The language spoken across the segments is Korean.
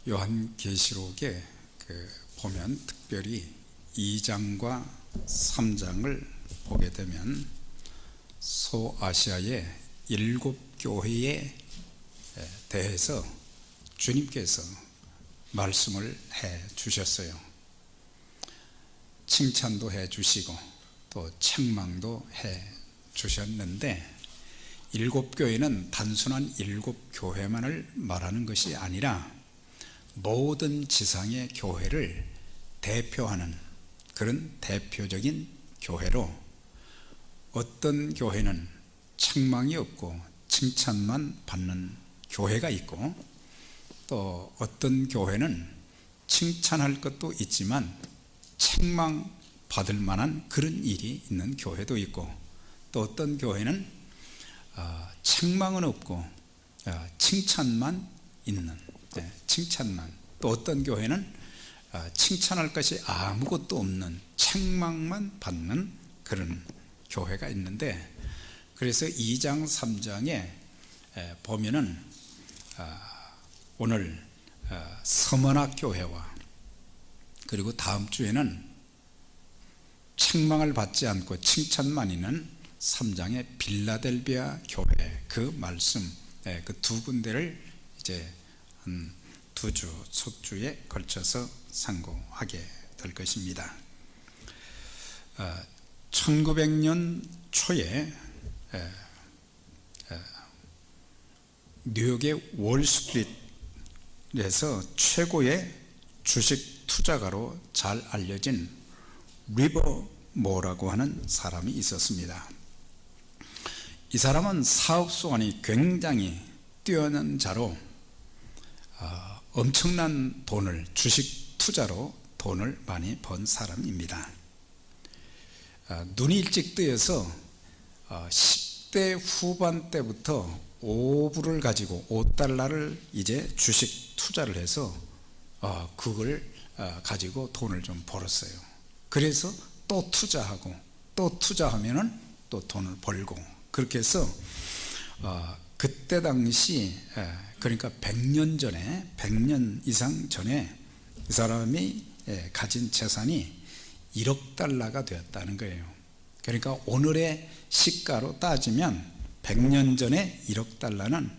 요한계시록에 보면 특별히 2장과 3장을 보게 되면 소아시아의 7교회에 대해서 주님께서 말씀을 해 주셨어요. 칭찬도 해 주시고 또 책망도 해 주셨는데, 7교회는 단순한 7교회만을 말하는 것이 아니라 모든 지상의 교회를 대표하는 그런 대표적인 교회로, 어떤 교회는 책망이 없고 칭찬만 받는 교회가 있고, 또 어떤 교회는 칭찬할 것도 있지만 책망 받을 만한 그런 일이 있는 교회도 있고, 또 어떤 교회는 책망은 없고 칭찬만 있는, 칭찬만, 또 어떤 교회는 칭찬할 것이 아무것도 없는 책망만 받는 그런 교회가 있는데, 그래서 2장 3장에 보면은 오늘 서머나 교회와, 그리고 다음 주에는 책망을 받지 않고 칭찬만 있는 3장의 빌라델비아 교회, 그 말씀, 그 두 군데를 이제 한 2주, 속주에 걸쳐서 상고하게 될 것입니다. 1900년 초에 뉴욕의 월스트리트에서 최고의 주식 투자가로 잘 알려진 리버모어라고 하는 사람이 있었습니다. 이 사람은 사업 수완이 굉장히 뛰어난 자로 엄청난 돈을, 주식 투자로 돈을 많이 번 사람입니다. 눈이 일찍 뜨여서 10대 후반 때부터 5불을 가지고, 5달러를 이제 주식 투자를 해서 그걸 가지고 돈을 좀 벌었어요. 그래서 또 투자하고, 또 투자하면은 또 돈을 벌고, 그렇게 해서 그때 당시, 그러니까 100년 전에, 100년 이상 전에 이 사람이 가진 재산이 1억 달러가 되었다는 거예요. 그러니까 오늘의 시가로 따지면 100년 전에 1억 달러는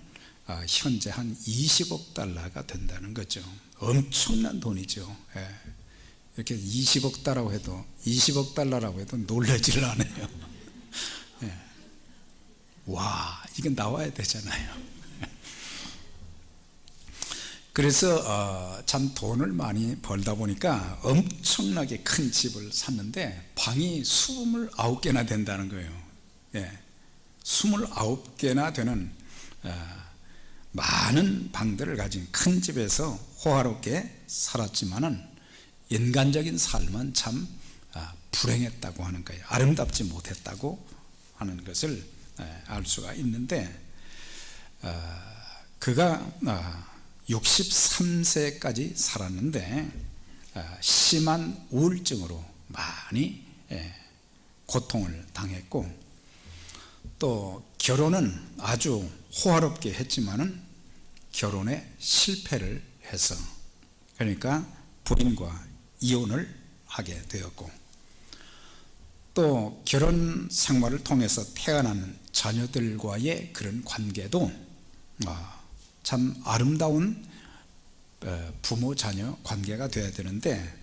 현재 한 20억 달러가 된다는 거죠. 엄청난 돈이죠. 이렇게 20억 달러라고 해도, 20억 달러라고 해도 놀라지를 않아요. 와, 이건 나와야 되잖아요. 그래서 참 돈을 많이 벌다 보니까 엄청나게 큰 집을 샀는데 방이 29개나 된다는 거예요. 29개나 되는 많은 방들을 가진 큰 집에서 호화롭게 살았지만은 인간적인 삶은 참 불행했다고 하는 거예요. 아름답지 못했다고 하는 것을 알 수가 있는데, 그가 63세까지 살았는데 심한 우울증으로 많이 고통을 당했고, 또 결혼은 아주 호화롭게 했지만은 결혼에 실패를 해서, 그러니까 부인과 이혼을 하게 되었고, 또 결혼 생활을 통해서 태어나는 자녀들과의 그런 관계도 참 아름다운 부모 자녀 관계가 되어야 되는데,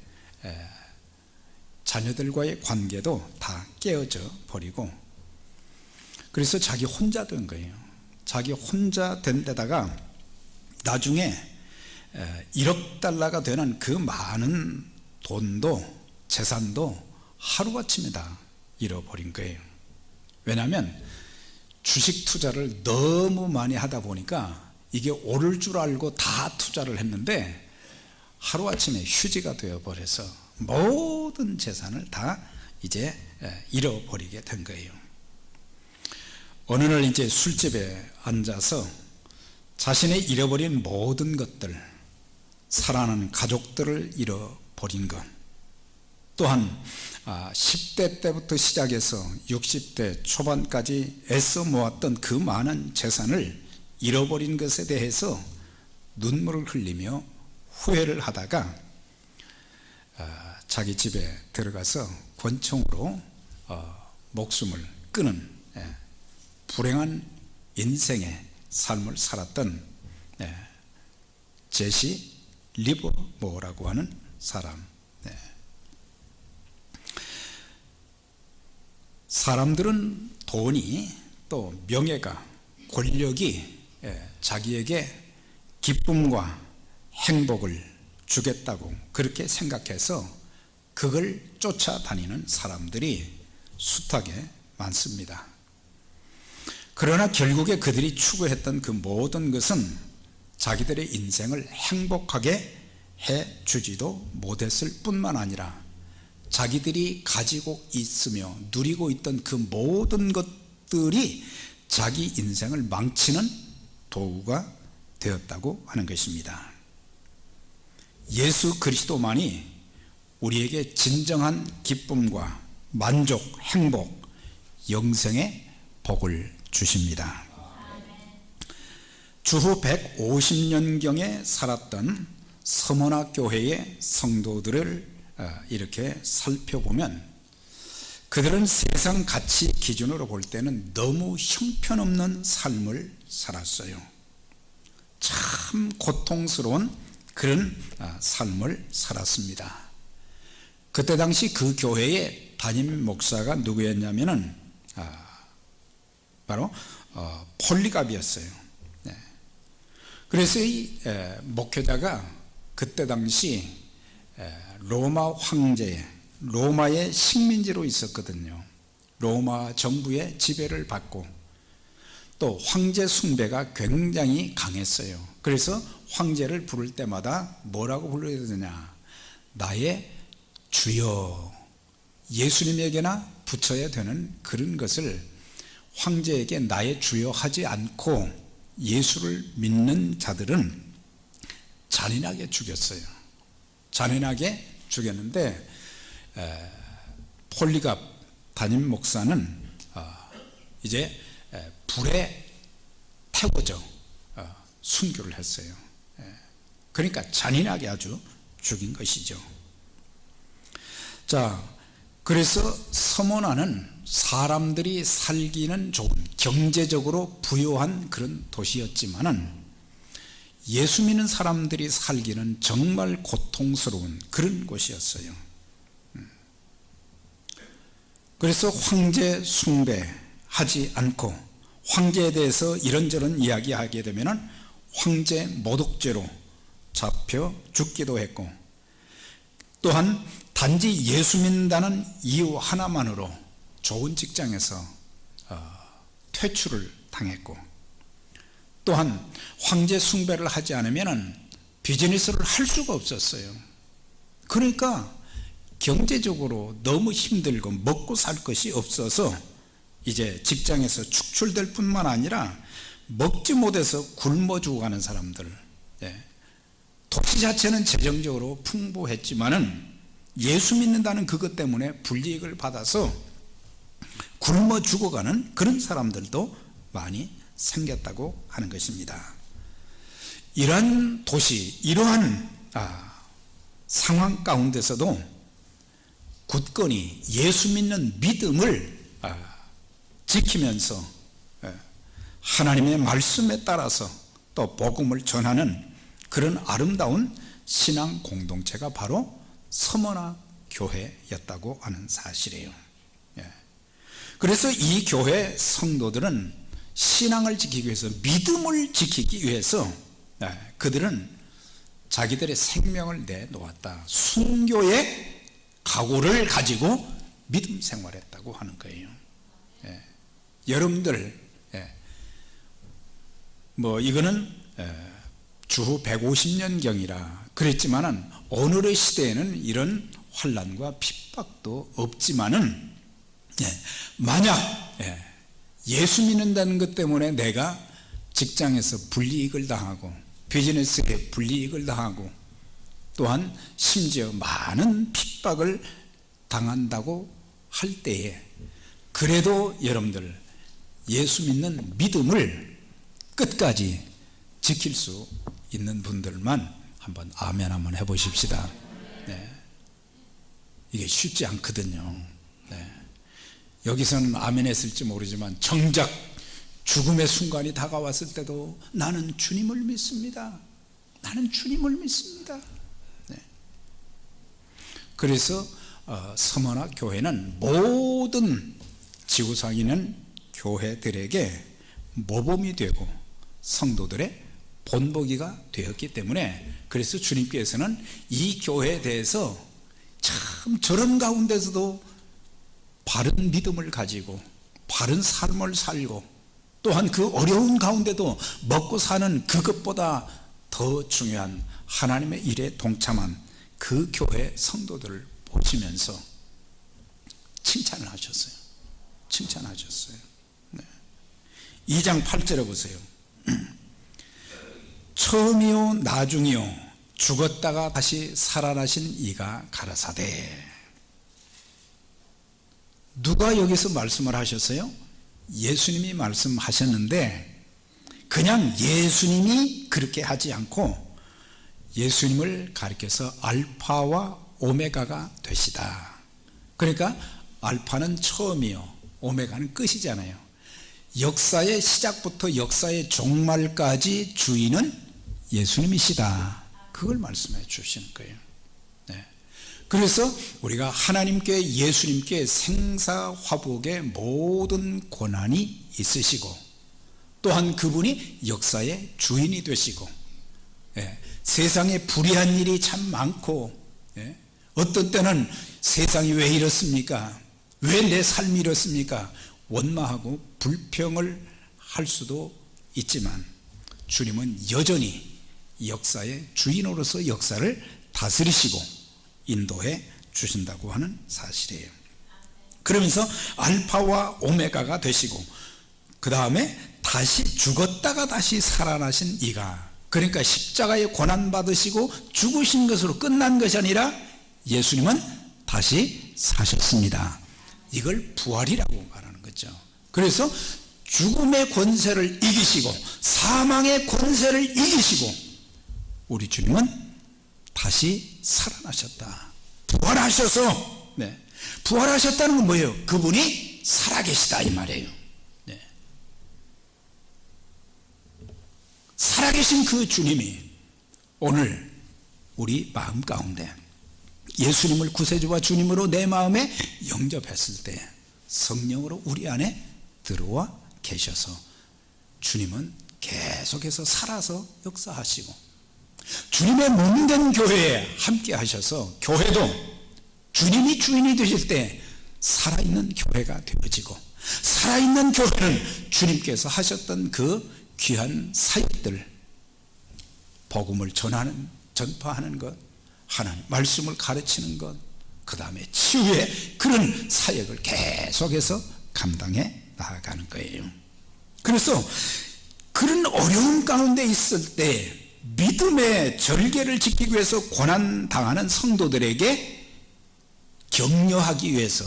자녀들과의 관계도 다 깨어져 버리고, 그래서 자기 혼자 된 거예요. 자기 혼자 된 데다가 나중에 1억 달러가 되는 그 많은 돈도, 재산도 하루아침에 다 잃어버린 거예요. 왜냐하면 주식 투자를 너무 많이 하다 보니까 이게 오를 줄 알고 다 투자를 했는데 하루아침에 휴지가 되어버려서 모든 재산을 다 이제 잃어버리게 된 거예요. 어느 날 이제 술집에 앉아서 자신의 잃어버린 모든 것들, 사랑하는 가족들을 잃어버린 것, 또한 10대 때부터 시작해서 60대 초반까지 애써 모았던 그 많은 재산을 잃어버린 것에 대해서 눈물을 흘리며 후회를 하다가 자기 집에 들어가서 권총으로 목숨을 끊은 불행한 인생의 삶을 살았던 제시 리버모어라고 하는 사람. 사람들은 돈이 또 명예가 권력이 자기에게 기쁨과 행복을 주겠다고 그렇게 생각해서 그걸 쫓아다니는 사람들이 숱하게 많습니다. 그러나 결국에 그들이 추구했던 그 모든 것은 자기들의 인생을 행복하게 해주지도 못했을 뿐만 아니라 자기들이 가지고 있으며 누리고 있던 그 모든 것들이 자기 인생을 망치는 도구가 되었다고 하는 것입니다. 예수 그리스도만이 우리에게 진정한 기쁨과 만족, 행복, 영생의 복을 주십니다. 주후 150년경에 살았던 서머나 교회의 성도들을 이렇게 살펴보면 그들은 세상 가치 기준으로 볼 때는 너무 형편없는 삶을 살았어요. 참 고통스러운 그런 삶을 살았습니다. 그때 당시 그 교회의 담임 목사가 누구였냐면은 바로 폴리갑이었어요. 그래서 이 목회자가 그때 당시 로마 황제, 로마의 식민지로 있었거든요. 로마 정부의 지배를 받고 또 황제 숭배가 굉장히 강했어요. 그래서 황제를 부를 때마다 뭐라고 불러야 되느냐, 나의 주여, 예수님에게나 붙여야 되는 그런 것을 황제에게 나의 주여 하지 않고 예수를 믿는 자들은 잔인하게 죽였어요. 잔인하게 죽였는데 폴리갑 담임 목사는 이제 불에 태워져 순교를 했어요. 그러니까 잔인하게 아주 죽인 것이죠. 자, 그래서 서머나는 사람들이 살기는 좋은 경제적으로 부유한 그런 도시였지만은 예수 믿는 사람들이 살기는 정말 고통스러운 그런 곳이었어요. 그래서 황제 숭배하지 않고 황제에 대해서 이런저런 이야기하게 되면 황제 모독죄로 잡혀 죽기도 했고, 또한 단지 예수 믿는다는 이유 하나만으로 좋은 직장에서 퇴출을 당했고, 또한 황제 숭배를 하지 않으면 비즈니스를 할 수가 없었어요. 그러니까 경제적으로 너무 힘들고 먹고 살 것이 없어서 이제 직장에서 축출될 뿐만 아니라 먹지 못해서 굶어 죽어가는 사람들. 도시 자체는 재정적으로 풍부했지만은 예수 믿는다는 그것 때문에 불이익을 받아서 굶어 죽어가는 그런 사람들도 많이 생겼다고 하는 것입니다. 이러한 도시, 이러한 상황 가운데서도 굳건히 예수 믿는 믿음을 지키면서 하나님의 말씀에 따라서 또 복음을 전하는 그런 아름다운 신앙 공동체가 바로 서머나 교회였다고 하는 사실이에요. 그래서 이 교회 성도들은 신앙을 지키기 위해서, 믿음을 지키기 위해서 그들은 자기들의 생명을 내놓았다. 순교의 각오를 가지고 믿음 생활했다고 하는 거예요. 여러분들 뭐 이거는 주후 150년경이라 그랬지만은 오늘의 시대에는 이런 환난과 핍박도 없지만은 만약 예수 믿는다는 것 때문에 내가 직장에서 불이익을 당하고 비즈니스에 불이익을 당하고 또한 심지어 많은 핍박을 당한다고 할 때에 그래도 여러분들 예수 믿는 믿음을 끝까지 지킬 수 있는 분들만 한번 아멘 한번 해보십시다. 네. 이게 쉽지 않거든요. 네. 여기서는 아멘 했을지 모르지만 정작 죽음의 순간이 다가왔을 때도 나는 주님을 믿습니다. 나는 주님을 믿습니다. 네. 그래서 서머나 교회는 모든 지구상에 있는 교회들에게 모범이 되고 성도들의 본보기가 되었기 때문에, 그래서 주님께서는 이 교회에 대해서 참 저런 가운데서도 바른 믿음을 가지고 바른 삶을 살고, 또한 그 어려운 가운데도 먹고 사는 그것보다 더 중요한 하나님의 일에 동참한 그 교회 성도들을 보시면서 칭찬을 하셨어요. 칭찬하셨어요. 네. 2장 8절에 보세요. 처음이요 나중이요 죽었다가 다시 살아나신 이가 가라사대. 누가 여기서 말씀을 하셨어요? 예수님이 말씀하셨는데, 그냥 예수님이 그렇게 하지 않고 예수님을 가리켜서 알파와 오메가가 되시다. 그러니까 알파는 처음이요, 오메가는 끝이잖아요. 역사의 시작부터 역사의 종말까지 주인은 예수님이시다. 그걸 말씀해 주시는 거예요. 네. 그래서 우리가 하나님께, 예수님께 생사화복의 모든 권한이 있으시고, 또한 그분이 역사의 주인이 되시고, 예, 세상에 불의한 일이 참 많고, 예, 어떤 때는 세상이 왜 이렇습니까? 왜 내 삶이 이렇습니까? 원망하고 불평을 할 수도 있지만, 주님은 여전히 역사의 주인으로서 역사를 다스리시고 인도해 주신다고 하는 사실이에요. 그러면서 알파와 오메가가 되시고, 그 다음에 다시 죽었다가 다시 살아나신 이가, 그러니까 십자가에 고난받으시고 죽으신 것으로 끝난 것이 아니라 예수님은 다시 사셨습니다. 이걸 부활이라고 말하는 거죠. 그래서 죽음의 권세를 이기시고 사망의 권세를 이기시고 우리 주님은 다시 살아나셨다. 부활하셔서, 네, 부활하셨다는 건 뭐예요? 그분이 살아계시다 이 말이에요. 네. 살아계신 그 주님이 오늘 우리 마음 가운데 예수님을 구세주와 주님으로 내 마음에 영접했을 때 성령으로 우리 안에 들어와 계셔서 주님은 계속해서 살아서 역사하시고, 주님의 몸된 교회에 함께 하셔서 교회도 주님이 주인이 되실 때 살아있는 교회가 되어지고, 살아있는 교회는 주님께서 하셨던 그 귀한 사역들, 복음을 전파하는 것, 하나님 말씀을 가르치는 것, 그 다음에 치유의 그런 사역을 계속해서 감당해 나아가는 거예요. 그래서 그런 어려움 가운데 있을 때 믿음의 절개를 지키기 위해서 고난당하는 성도들에게 격려하기 위해서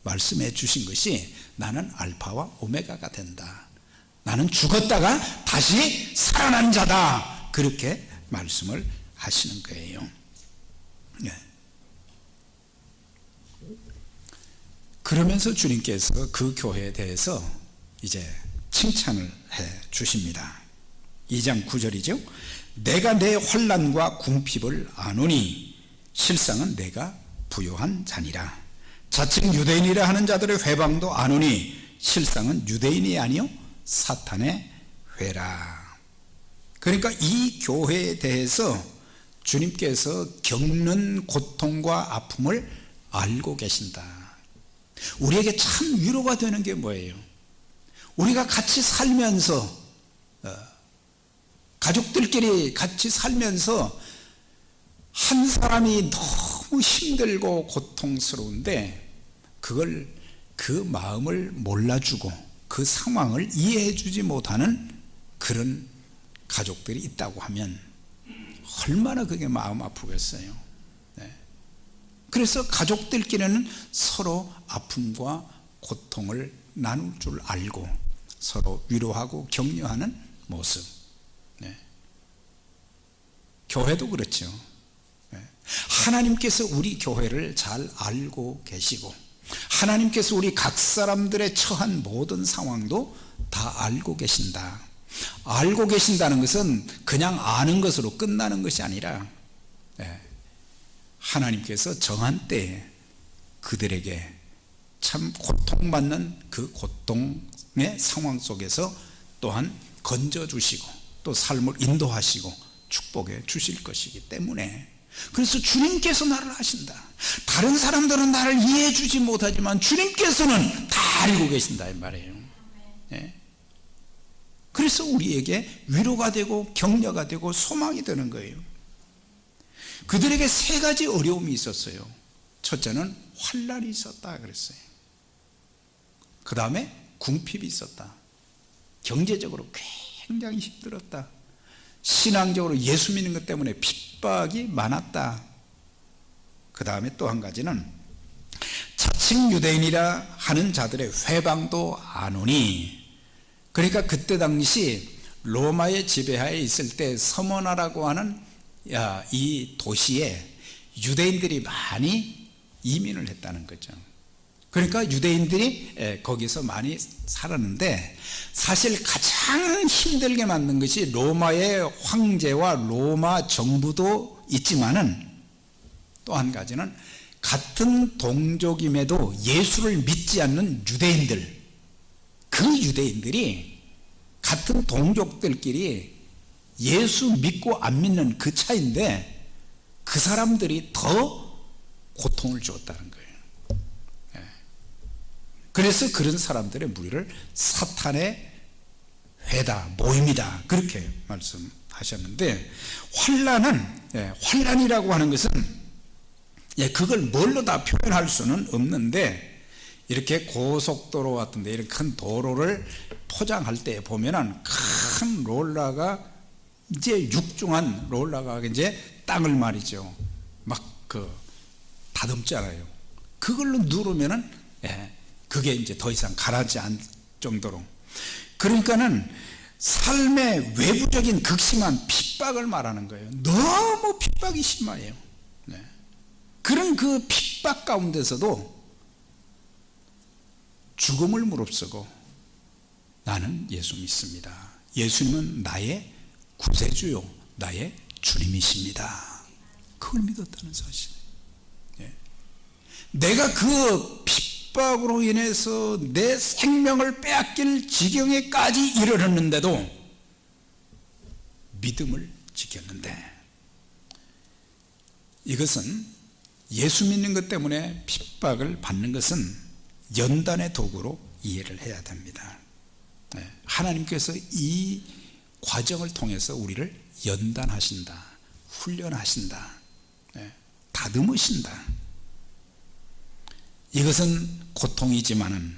말씀해 주신 것이 나는 알파와 오메가가 된다. 나는 죽었다가 다시 살아난 자다. 그렇게 말씀을 하시는 거예요. 네. 그러면서 주님께서 그 교회에 대해서 이제 칭찬을 해 주십니다. 2장 9절이죠. 내가 내 환난과 궁핍을 아노니 실상은 내가 부요한 자니라. 자칭 유대인이라 하는 자들의 회방도 아노니 실상은 유대인이 아니요 사탄의 회라. 그러니까 이 교회에 대해서 주님께서 겪는 고통과 아픔을 알고 계신다. 우리에게 참 위로가 되는 게 뭐예요? 우리가 같이 살면서, 가족들끼리 같이 살면서 한 사람이 너무 힘들고 고통스러운데 그걸, 그 마음을 몰라주고 그 상황을 이해해주지 못하는 그런 가족들이 있다고 하면 얼마나 그게 마음 아프겠어요. 네. 그래서 가족들끼리는 서로 아픔과 고통을 나눌 줄 알고 서로 위로하고 격려하는 모습. 네. 교회도 그렇죠. 하나님께서 우리 교회를 잘 알고 계시고 하나님께서 우리 각 사람들의 처한 모든 상황도 다 알고 계신다. 알고 계신다는 것은 그냥 아는 것으로 끝나는 것이 아니라 하나님께서 정한 때에 그들에게 참 고통받는 그 고통의 상황 속에서 또한 건져주시고 또 삶을 인도하시고 축복해 주실 것이기 때문에, 그래서 주님께서 나를 아신다. 다른 사람들은 나를 이해해 주지 못하지만 주님께서는 다 알고 계신다 이 말이에요. 그래서 우리에게 위로가 되고 격려가 되고 소망이 되는 거예요. 그들에게 세 가지 어려움이 있었어요. 첫째는 환난이 있었다 그랬어요. 그 다음에 궁핍이 있었다. 경제적으로 굉장히 힘들었다. 신앙적으로 예수 믿는 것 때문에 핍박이 많았다. 그 다음에 또 한 가지는 자칭 유대인이라 하는 자들의 회방도 안 오니, 그러니까 그때 당시 로마의 지배하에 있을 때 서머나라고 하는 이 도시에 유대인들이 많이 이민을 했다는 거죠. 그러니까 유대인들이 거기서 많이 살았는데, 사실 가장 힘들게 만든 것이 로마의 황제와 로마 정부도 있지만은 또 한 가지는 같은 동족임에도 예수를 믿지 않는 유대인들, 그 유대인들이 같은 동족들끼리 예수 믿고 안 믿는 그 차이인데 그 사람들이 더 고통을 주었다는 거예요. 그래서 그런 사람들의 무리를 사탄의 회다, 모임이다, 그렇게 말씀하셨는데, 환난이라고 하는 것은 그걸 뭘로 다 표현할 수는 없는데, 이렇게 고속도로 같은데 이런 큰 도로를 포장할 때 보면은 큰 롤러가 이제 육중한 롤러가 이제 땅을 말이죠 막 다듬잖아요. 그걸로 누르면은 그게 이제 더 이상 가라앉지 않을 정도로. 그러니까는 삶의 외부적인 극심한 핍박을 말하는 거예요. 너무 핍박이 심해요. 그런 그 핍박 가운데서도 죽음을 무릅쓰고 나는 예수 믿습니다. 예수님은 나의 구세주요, 나의 주님이십니다. 그걸 믿었다는 사실. 내가 그 핍박으로 인해서 내 생명을 빼앗길 지경에까지 이르렀는데도 믿음을 지켰는데, 이것은 예수 믿는 것 때문에 핍박을 받는 것은 연단의 도구로 이해를 해야 됩니다. 하나님께서 이 과정을 통해서 우리를 연단하신다, 훈련하신다, 다듬으신다. 이것은 고통이지만은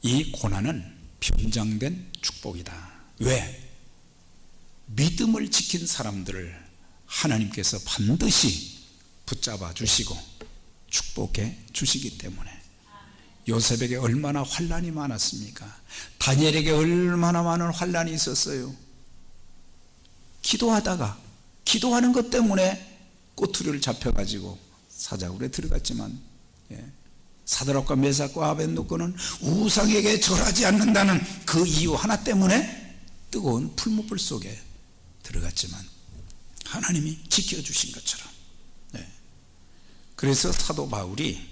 이 고난은 변장된 축복이다. 왜? 믿음을 지킨 사람들을 하나님께서 반드시 붙잡아 주시고 축복해 주시기 때문에. 요셉에게 얼마나 환난이 많았습니까? 다니엘에게 얼마나 많은 환난이 있었어요. 기도하는 것 때문에 꼬투리를 잡혀가지고 사자굴에 들어갔지만, 사드락과 메삭과 아벳노고는 우상에게 절하지 않는다는 그 이유 하나 때문에 뜨거운 풀무불 속에 들어갔지만 하나님이 지켜주신 것처럼. 그래서 사도 바울이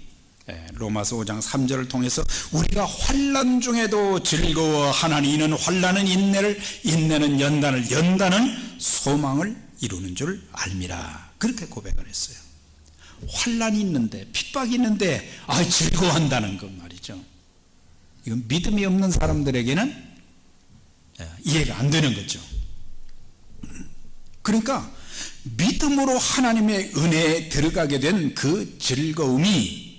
로마서 5장 3절을 통해서 우리가 환난 중에도 즐거워하나니 이는 환난은 인내를, 인내는 연단을, 연단은 소망을 이루는 줄 알미라, 그렇게 고백을 했어요. 환난이 있는데, 핍박이 있는데 즐거워한다는 것 말이죠. 이건 믿음이 없는 사람들에게는 이해가 안 되는 거죠. 그러니까 믿음으로 하나님의 은혜에 들어가게 된 그 즐거움이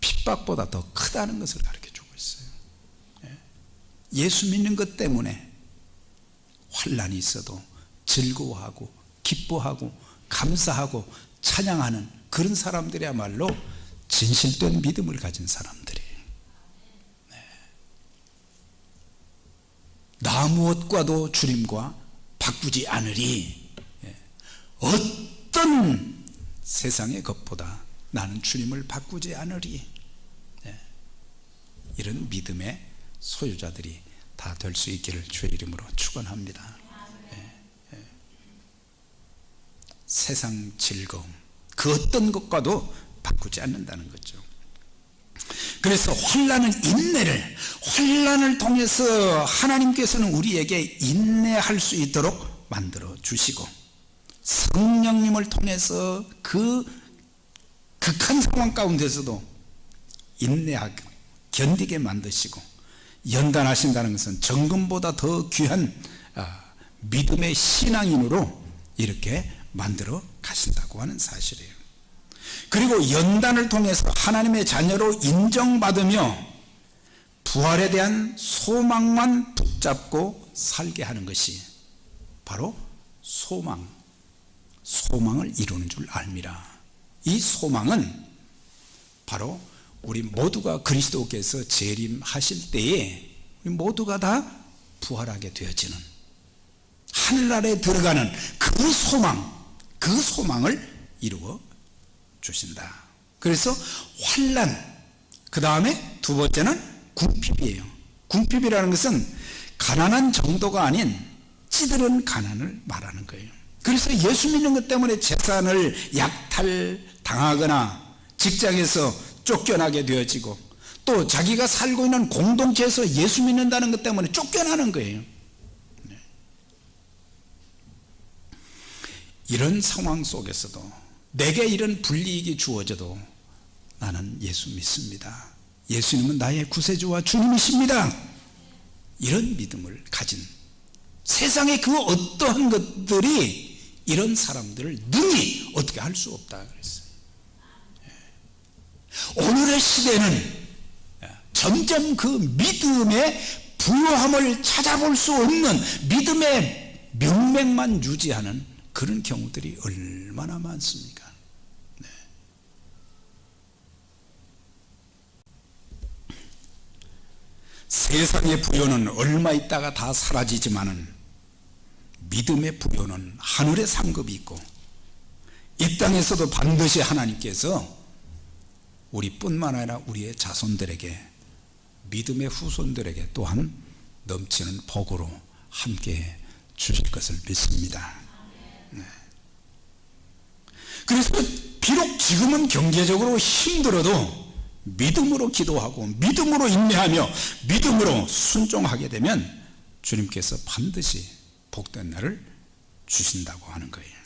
핍박보다 더 크다는 것을 가르쳐주고 있어요. 예수 믿는 것 때문에 환난이 있어도 즐거워하고 기뻐하고 감사하고 찬양하는 그런 사람들이야말로 진실된 믿음을 가진 사람들이에요. 나 무엇과도 주님과 바꾸지 않으리. 어떤 세상의 것보다 나는 주님을 바꾸지 않으리. 이런 믿음의 소유자들이 다 될 수 있기를 주의 이름으로 축원합니다. 세상 즐거움 그 어떤 것과도 바꾸지 않는다는 거죠. 그래서 환난을 통해서 하나님께서는 우리에게 인내할 수 있도록 만들어 주시고, 성령님을 통해서 그 극한 상황 가운데서도 인내하게 견디게 만드시고, 연단하신다는 것은 정금보다 더 귀한 믿음의 신앙인으로 이렇게 만들어 가신다고 하는 사실이에요. 그리고 연단을 통해서 하나님의 자녀로 인정받으며 부활에 대한 소망만 붙잡고 살게 하는 것이 바로 소망을 이루는 줄 알미라. 이 소망은 바로 우리 모두가 그리스도께서 재림하실 때에 우리 모두가 다 부활하게 되어지는, 하늘나라에 들어가는 그 소망을 이루어 주신다. 그래서 환난, 그 다음에 두 번째는 궁핍이에요. 궁핍이라는 것은 가난한 정도가 아닌 찌들은 가난을 말하는 거예요. 그래서 예수 믿는 것 때문에 재산을 약탈당하거나 직장에서 쫓겨나게 되어지고, 또 자기가 살고 있는 공동체에서 예수 믿는다는 것 때문에 쫓겨나는 거예요. 이런 상황 속에서도 내게 이런 불이익이 주어져도 나는 예수 믿습니다. 예수님은 나의 구세주와 주님이십니다. 이런 믿음을 가진, 세상의 그 어떠한 것들이 이런 사람들을 능히 어떻게 할 수 없다 그랬어요. 오늘의 시대는 점점 그 믿음의 부요함을 찾아볼 수 없는 믿음의 명맥만 유지하는 그런 경우들이 얼마나 많습니까? 세상의 부요는 얼마 있다가 다 사라지지만은 믿음의 부요는 하늘의 상급이 있고, 이 땅에서도 반드시 하나님께서 우리뿐만 아니라 우리의 자손들에게, 믿음의 후손들에게 또한 넘치는 복으로 함께 주실 것을 믿습니다. 그래서 비록 지금은 경제적으로 힘들어도 믿음으로 기도하고 믿음으로 인내하며 믿음으로 순종하게 되면 주님께서 반드시 복된 날을 주신다고 하는 거예요.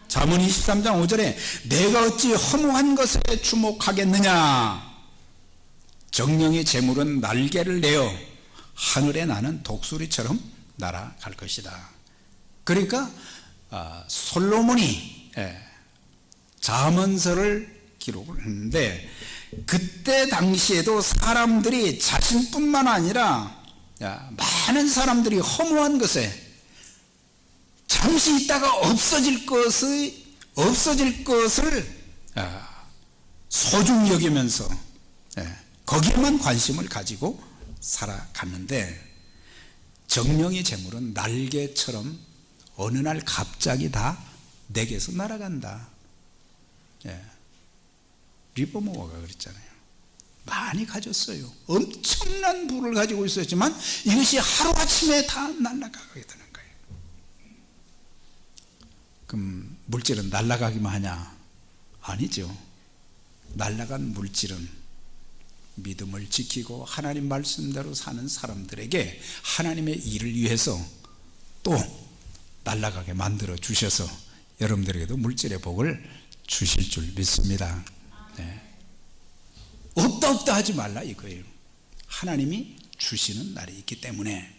잠언 23장 5절에 내가 어찌 허무한 것에 주목하겠느냐, 정령의 재물은 날개를 내어 하늘에 나는 독수리처럼 날아갈 것이다. 그러니까 솔로몬이 잠언서를 기록을 했는데, 그때 당시에도 사람들이 자신뿐만 아니라 많은 사람들이 허무한 것에 잠시 있다가 없어질 것을 소중히 여기면서 거기에만 관심을 가지고 살아갔는데, 정령의 재물은 날개처럼 어느 날 갑자기 다 내게서 날아간다. 리버모어가 그랬잖아요. 많이 가졌어요. 엄청난 부를 가지고 있었지만 이것이 하루아침에 다 날아가게 되는 거예요. 그럼 물질은 날아가기만 하냐? 아니죠. 날아간 물질은 믿음을 지키고 하나님 말씀대로 사는 사람들에게 하나님의 일을 위해서 또 날아가게 만들어 주셔서 여러분들에게도 물질의 복을 주실 줄 믿습니다. 없다 하지 말라 이거예요. 하나님이 주시는 날이 있기 때문에.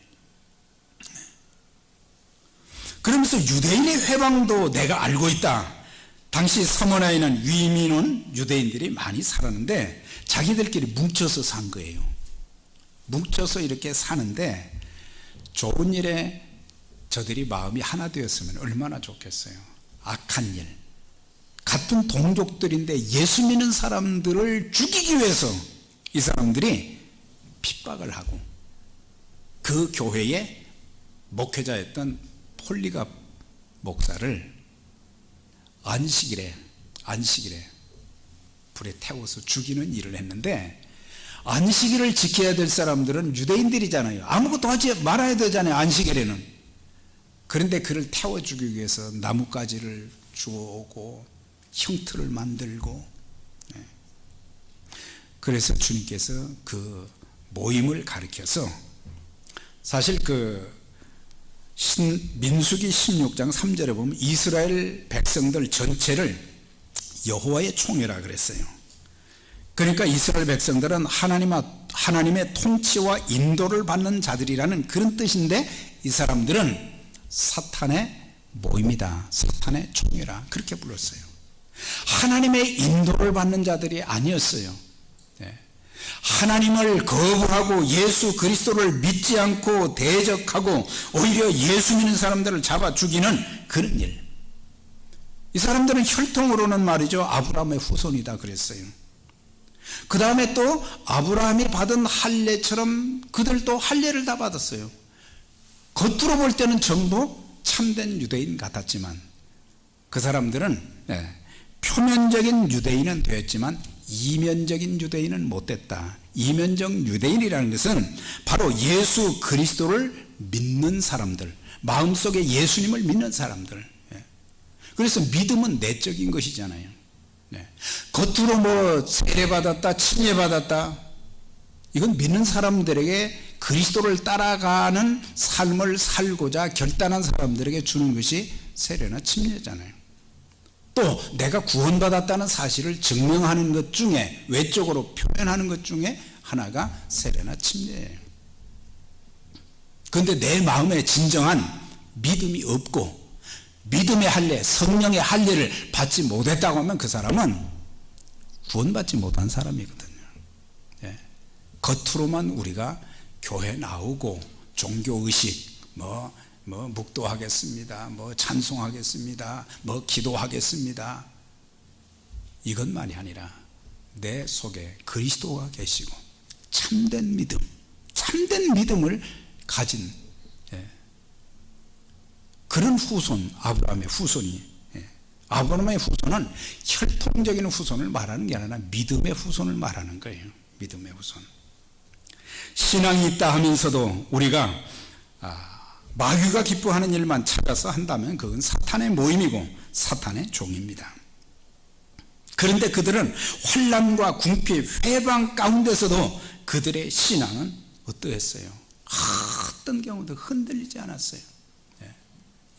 그러면서 유대인의 회방도 내가 알고 있다. 당시 서머나에는 위민원 유대인들이 많이 살았는데 자기들끼리 뭉쳐서 산 거예요. 뭉쳐서 이렇게 사는데 좋은 일에 저들이 마음이 하나 되었으면 얼마나 좋겠어요. 악한 일, 같은 동족들인데 예수 믿는 사람들을 죽이기 위해서 이 사람들이 핍박을 하고 그 교회의 목회자였던 홀리갑 목사를 안식일에 불에 태워서 죽이는 일을 했는데, 안식일을 지켜야 될 사람들은 유대인들이잖아요. 아무것도 하지 말아야 되잖아요, 안식일에는. 그런데 그를 태워 죽이기 위해서 나뭇가지를 주워오고 형틀을 만들고, 그래서 주님께서 그 모임을 가리켜서, 사실 민수기 16장 3절에 보면 이스라엘 백성들 전체를 여호와의 총회라 그랬어요. 그러니까 이스라엘 백성들은 하나님의 통치와 인도를 받는 자들이라는 그런 뜻인데, 이 사람들은 사탄의 모임이다, 사탄의 총회라 그렇게 불렀어요. 하나님의 인도를 받는 자들이 아니었어요. 하나님을 거부하고 예수 그리스도를 믿지 않고 대적하고 오히려 예수 믿는 사람들을 잡아 죽이는 그런 일. 이 사람들은 혈통으로는 말이죠, 아브라함의 후손이다 그랬어요. 그 다음에 또 아브라함이 받은 할례처럼 그들도 할례를 다 받았어요. 겉으로 볼 때는 전부 참된 유대인 같았지만, 그 사람들은 표면적인 유대인은 되었지만 이면적인 유대인은 못됐다. 이면적 유대인이라는 것은 바로 예수 그리스도를 믿는 사람들, 마음속에 예수님을 믿는 사람들. 그래서 믿음은 내적인 것이잖아요. 겉으로 뭐 세례받았다, 침례받았다, 이건 믿는 사람들에게 그리스도를 따라가는 삶을 살고자 결단한 사람들에게 주는 것이 세례나 침례잖아요. 또 내가 구원받았다는 사실을 증명하는 것 중에, 외적으로 표현하는 것 중에 하나가 세례나 침례예요. 그런데 내 마음에 진정한 믿음이 없고 믿음의 할례, 성령의 할례를 받지 못했다고 하면 그 사람은 구원받지 못한 사람이거든요. 겉으로만 우리가 교회 나오고 종교의식, 묵도하겠습니다, 찬송하겠습니다, 기도하겠습니다, 이것만이 아니라 내 속에 그리스도가 계시고 참된 믿음을 가진 그런 후손, 아브라함의 후손이, 아브라함의 후손은 혈통적인 후손을 말하는 게 아니라 믿음의 후손을 말하는 거예요. 믿음의 후손. 신앙이 있다 하면서도 우리가 마귀가 기뻐하는 일만 찾아서 한다면 그건 사탄의 모임이고 사탄의 종입니다. 그런데 그들은 환난과 궁핍, 회방 가운데서도 그들의 신앙은 어떠했어요? 어떤 경우도 흔들리지 않았어요.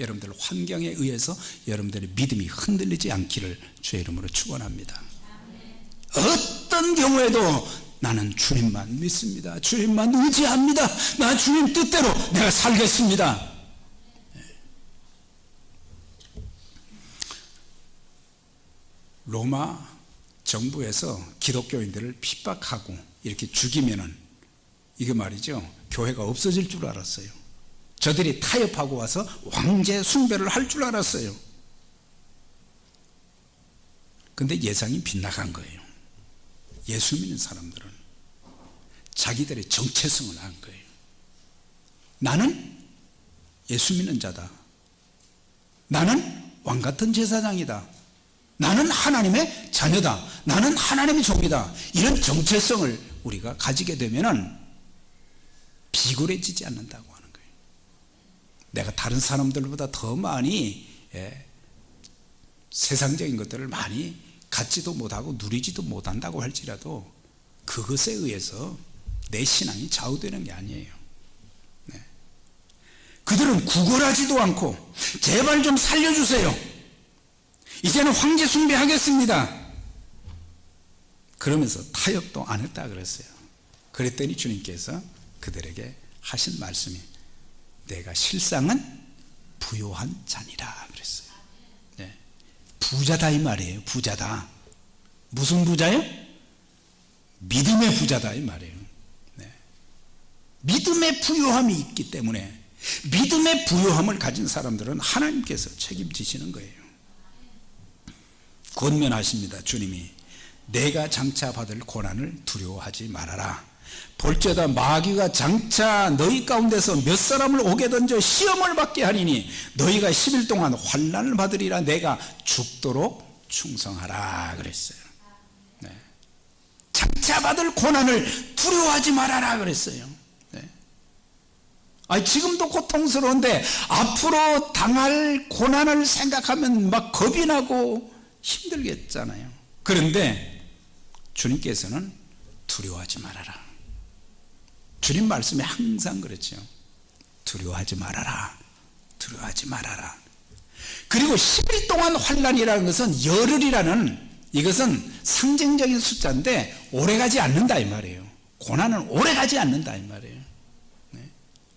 여러분들 환경에 의해서 여러분들의 믿음이 흔들리지 않기를 주의 이름으로 축원합니다. 어떤 경우에도 나는 주님만 믿습니다, 주님만 의지합니다, 나 주님 뜻대로 내가 살겠습니다. 로마 정부에서 기독교인들을 핍박하고 이렇게 죽이면은 이게 말이죠, 교회가 없어질 줄 알았어요. 저들이 타협하고 와서 왕제 숭배를 할 줄 알았어요. 근데 예상이 빗나간 거예요. 예수 믿는 사람들은 자기들의 정체성을 안 거예요. 나는 예수 믿는 자다, 나는 왕같은 제사장이다, 나는 하나님의 자녀다, 나는 하나님의 종이다, 이런 정체성을 우리가 가지게 되면은 비굴해지지 않는다고 하는 거예요. 내가 다른 사람들보다 더 많이 세상적인 것들을 많이 갖지도 못하고 누리지도 못한다고 할지라도 그것에 의해서 내 신앙이 좌우되는 게 아니에요. 그들은 구걸하지도 않고 제발 좀 살려주세요, 이제는 황제 숭배하겠습니다, 그러면서 타협도 안 했다 그랬어요. 그랬더니 주님께서 그들에게 하신 말씀이 내가 실상은 부요한 자니라 그랬어요. 부자다 이 말이에요. 부자다. 무슨 부자요? 믿음의 부자다 이 말이에요. 믿음의 부요함이 있기 때문에 믿음의 부요함을 가진 사람들은 하나님께서 책임지시는 거예요. 권면하십니다. 주님이 내가 장차 받을 고난을 두려워하지 말아라. 볼지어다 마귀가 장차 너희 가운데서 몇 사람을 옥에 던져 시험을 받게 하리니 너희가 10일 동안 환난을 받으리라. 내가 죽도록 충성하라 그랬어요. 네. 장차 받을 고난을 두려워하지 말아라 그랬어요. 네. 지금도 고통스러운데 앞으로 당할 고난을 생각하면 막 겁이 나고 힘들겠잖아요. 그런데 주님께서는 두려워하지 말아라. 주님 말씀에 항상 그렇죠. 두려워하지 말아라. 두려워하지 말아라. 그리고 10일 동안 환난이라는 것은 열흘이라는, 이것은 상징적인 숫자인데 오래가지 않는다 이 말이에요. 고난은 오래가지 않는다 이 말이에요. 네.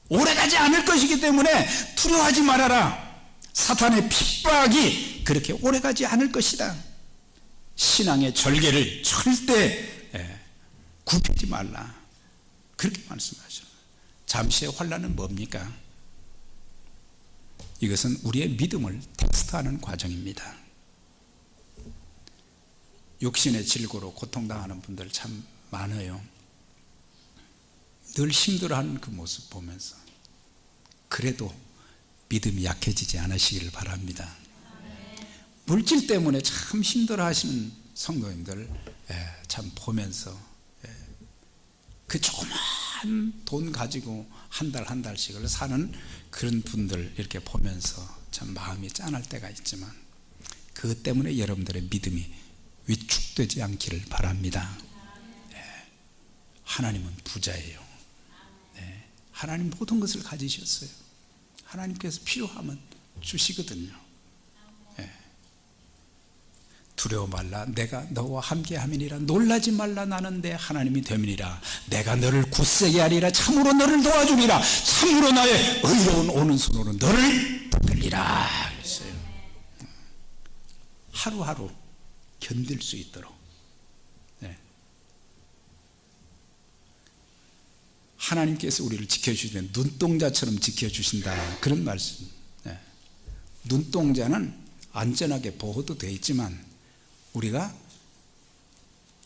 오래가지 않을 것이기 때문에 두려워하지 말아라. 사탄의 핍박이 그렇게 오래가지 않을 것이다. 신앙의 절개를 절대 굽히지 말라. 그렇게 말씀하죠. 잠시의 환난은 뭡니까? 이것은 우리의 믿음을 테스트하는 과정입니다. 육신의 질고로 고통당하는 분들 참 많아요. 늘 힘들어하는 그 모습 보면서 그래도 믿음이 약해지지 않으시기를 바랍니다. 물질 때문에 참 힘들어하시는 성도님들 참 보면서 그 조그만 돈 가지고 한 달 한 달씩을 사는 그런 분들 이렇게 보면서 참 마음이 짠할 때가 있지만 그것 때문에 여러분들의 믿음이 위축되지 않기를 바랍니다. 하나님은 부자예요. 하나님 모든 것을 가지셨어요. 하나님께서 필요하면 주시거든요. 두려워 말라. 내가 너와 함께 함이니라. 놀라지 말라. 나는 내 하나님이 됨이니라. 내가 너를 굳세게 하리라. 참으로 너를 도와주리라. 참으로 나의 의로운 오른손으로 너를 붙들리라 그랬어요. 하루하루 견딜 수 있도록 하나님께서 우리를 지켜주시면 눈동자처럼 지켜주신다 그런 말씀. 눈동자는 안전하게 보호도 되어 있지만 우리가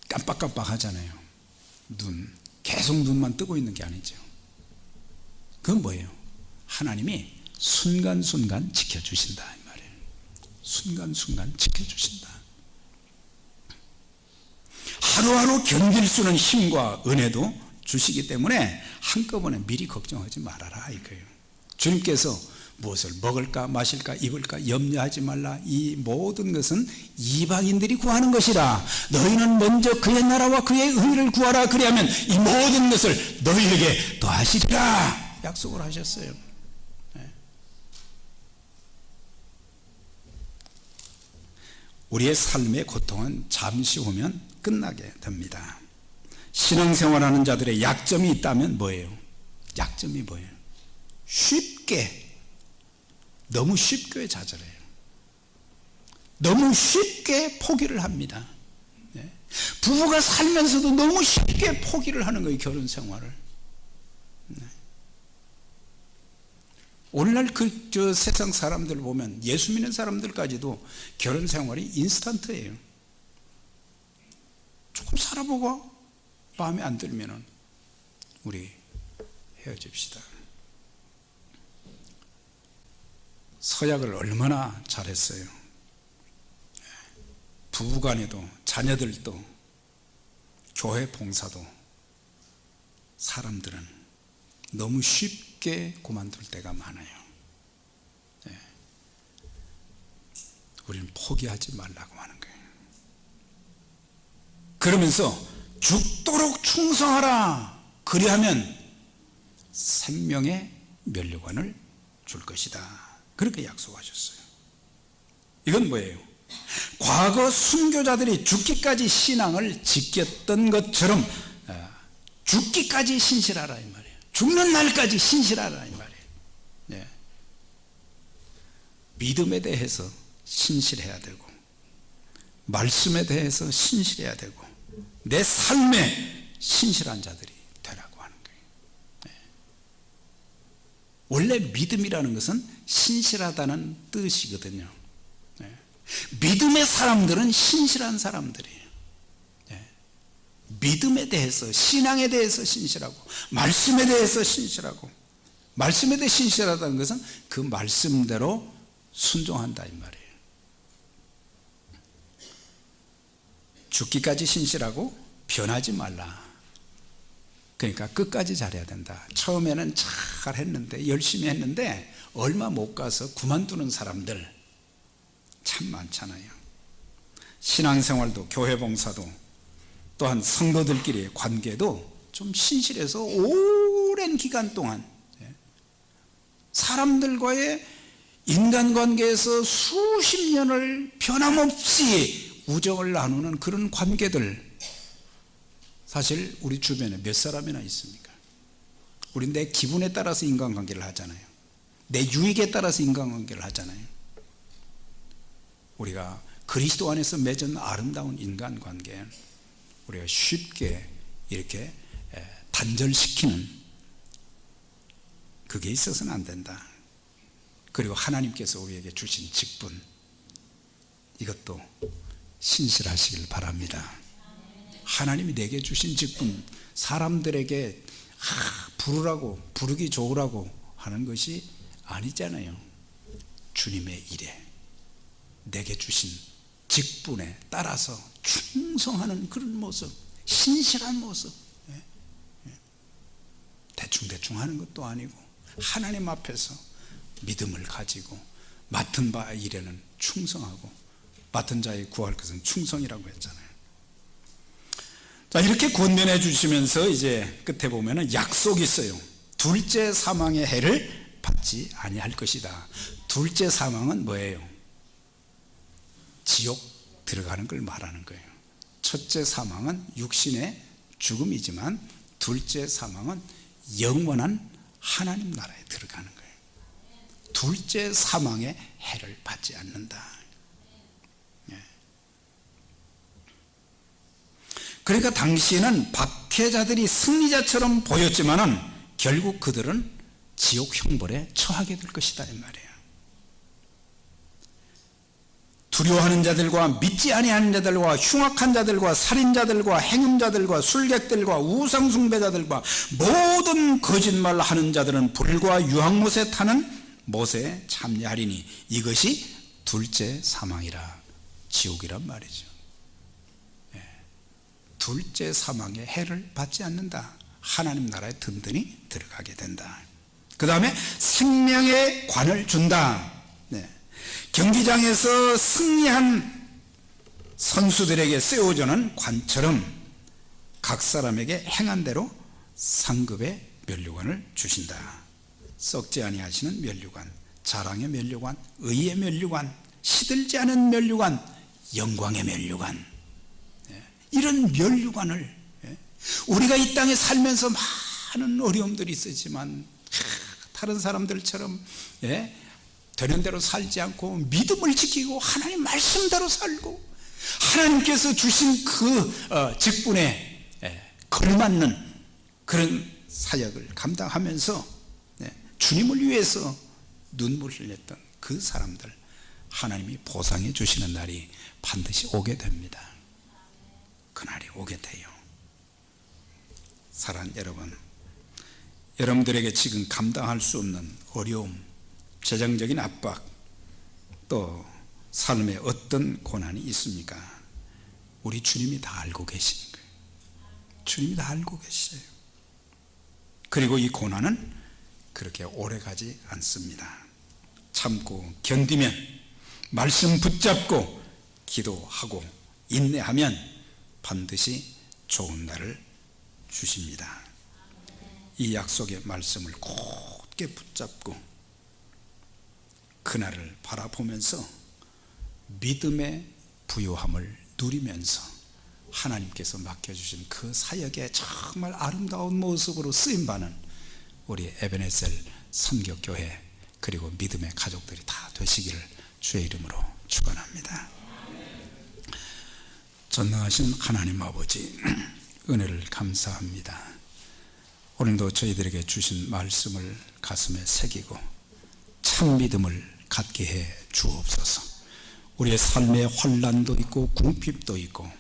깜빡깜빡 하잖아요. 계속 눈만 뜨고 있는 게 아니죠. 그건 뭐예요? 하나님이 순간순간 지켜주신다 이 말이에요. 순간순간 지켜주신다. 하루하루 견딜 수 있는 힘과 은혜도 주시기 때문에 한꺼번에 미리 걱정하지 말아라 이거예요. 주님께서 무엇을 먹을까 마실까 입을까 염려하지 말라. 이 모든 것은 이방인들이 구하는 것이라. 너희는 먼저 그의 나라와 그의 의를 구하라. 그리하면 이 모든 것을 너희에게 더하시리라 약속을 하셨어요. 우리의 삶의 고통은 잠시 후면 끝나게 됩니다. 신앙생활하는 자들의 약점이 있다면 뭐예요? 약점이 뭐예요? 너무 쉽게 좌절해요. 너무 쉽게 포기를 합니다. 부부가 살면서도 너무 쉽게 포기를 하는 거예요. 결혼 생활을. 오늘날 세상 사람들 보면 예수 믿는 사람들까지도 결혼 생활이 인스턴트예요. 조금 살아보고 마음에 안 들면은 우리 헤어집시다. 서약을 얼마나 잘했어요. 부부간에도 자녀들도 교회 봉사도 사람들은 너무 쉽게 그만둘 때가 많아요. 우리는 포기하지 말라고 하는 거예요. 그러면서 죽도록 충성하라. 그리하면 생명의 면류관을 줄 것이다. 그렇게 약속하셨어요. 이건 뭐예요? 과거 순교자들이 죽기까지 신앙을 지켰던 것처럼 죽기까지 신실하라 이 말이에요. 죽는 날까지 신실하라 이 말이에요. 믿음에 대해서 신실해야 되고 말씀에 대해서 신실해야 되고 내 삶에 신실한 자들이 되라고 하는 거예요. 원래 믿음이라는 것은 신실하다는 뜻이거든요. 믿음의 사람들은 신실한 사람들이에요. 믿음에 대해서, 신앙에 대해서 신실하고, 말씀에 대해서 신실하고, 말씀에 대해 신실하다는 것은 그 말씀대로 순종한다 이 말이에요. 죽기까지 신실하고 변하지 말라. 그러니까 끝까지 잘해야 된다. 처음에는 잘 했는데, 열심히 했는데 얼마 못 가서 그만두는 사람들 참 많잖아요. 신앙생활도, 교회 봉사도, 또한 성도들끼리의 관계도 좀 신실해서 오랜 기간 동안 사람들과의 인간관계에서 수십 년을 변함없이 우정을 나누는 그런 관계들, 사실 우리 주변에 몇 사람이나 있습니까? 우리 내 기분에 따라서 인간관계를 하잖아요. 내 유익에 따라서 인간관계를 하잖아요. 우리가 그리스도 안에서 맺은 아름다운 인간관계, 우리가 쉽게 이렇게 단절시키는 그게 있어서는 안 된다. 그리고 하나님께서 우리에게 주신 직분, 이것도 신실하시길 바랍니다. 하나님이 내게 주신 직분, 사람들에게 부르라고, 부르기 좋으라고 하는 것이 아니잖아요. 주님의 일에, 내게 주신 직분에 따라서 충성하는 그런 모습, 신실한 모습, 대충대충 하는 것도 아니고 하나님 앞에서 믿음을 가지고 맡은 바 일에는 충성하고, 맡은 자에 구할 것은 충성이라고 했잖아요. 자, 이렇게 권면해 주시면서 이제 끝에 보면은 약속이 있어요. 둘째 사망의 해를 받지 아니할 것이다. 둘째 사망은 뭐예요? 지옥 들어가는 걸 말하는 거예요. 첫째 사망은 육신의 죽음이지만 둘째 사망은 영원한 하나님 나라에 들어가는 거예요. 둘째 사망의 해를 받지 않는다. 그러니까 당시에는 박해자들이 승리자처럼 보였지만은 결국 그들은 지옥 형벌에 처하게 될 것이다 이 말이에요. 두려워하는 자들과 믿지 아니하는 자들과 흉악한 자들과 살인자들과 행음자들과 술객들과 우상숭배자들과 모든 거짓말하는 자들은 불과 유황못에 타는 못에 참여하리니 이것이 둘째 사망이라, 지옥이란 말이죠. 둘째 사망의 해를 받지 않는다. 하나님 나라에 든든히 들어가게 된다. 그 다음에 생명의 관을 준다. 경기장에서 승리한 선수들에게 세워주는 관처럼 각 사람에게 행한 대로 상급의 면류관을 주신다. 썩지 아니하시는 면류관, 자랑의 면류관, 의의 면류관, 시들지 않은 면류관, 영광의 면류관, 이런 면류관을, 우리가 이 땅에 살면서 많은 어려움들이 있었지만 다른 사람들처럼 되는 대로 살지 않고 믿음을 지키고 하나님 말씀대로 살고 하나님께서 주신 그 직분에 걸맞는 그런 사역을 감당하면서 주님을 위해서 눈물 흘렸던 그 사람들, 하나님이 보상해 주시는 날이 반드시 오게 됩니다. 그날이 오게 돼요. 사랑하는 여러분, 여러분들에게 지금 감당할 수 없는 어려움, 재정적인 압박, 또 삶에 어떤 고난이 있습니까? 우리 주님이 다 알고 계시는 거예요. 주님이 다 알고 계셔요. 그리고 이 고난은 그렇게 오래 가지 않습니다. 참고 견디면, 말씀 붙잡고 기도하고 인내하면 반드시 좋은 날을 주십니다. 이 약속의 말씀을 굳게 붙잡고 그날을 바라보면서 믿음의 부요함을 누리면서 하나님께서 맡겨주신 그 사역의 정말 아름다운 모습으로 쓰임받는 우리 에베네셀 선교교회 그리고 믿음의 가족들이 다 되시기를 주의 이름으로 축원합니다. 전능하신 하나님 아버지, 은혜를 감사합니다. 오늘도 저희들에게 주신 말씀을 가슴에 새기고 참 믿음을 갖게 해 주옵소서. 우리의 삶에 환난도 있고 궁핍도 있고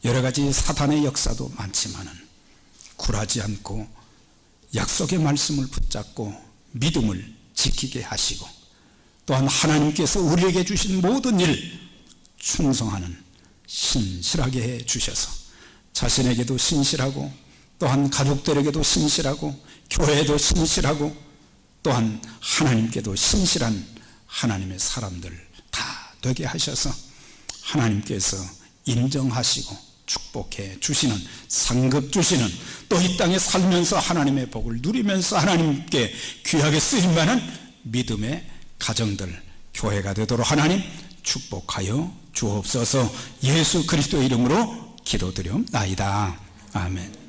여러 가지 사탄의 역사도 많지만은 굴하지 않고 약속의 말씀을 붙잡고 믿음을 지키게 하시고, 또한 하나님께서 우리에게 주신 모든 일 충성하는 신실하게 해 주셔서 자신에게도 신실하고, 또한 가족들에게도 신실하고, 교회에도 신실하고, 또한 하나님께도 신실한 하나님의 사람들 다 되게 하셔서 하나님께서 인정하시고 축복해 주시는, 상급 주시는, 또 이 땅에 살면서 하나님의 복을 누리면서 하나님께 귀하게 쓰임받는 믿음의 가정들, 교회가 되도록 하나님 축복하여 주옵소서. 예수 그리스도의 이름으로 기도드리옵나이다. 아멘.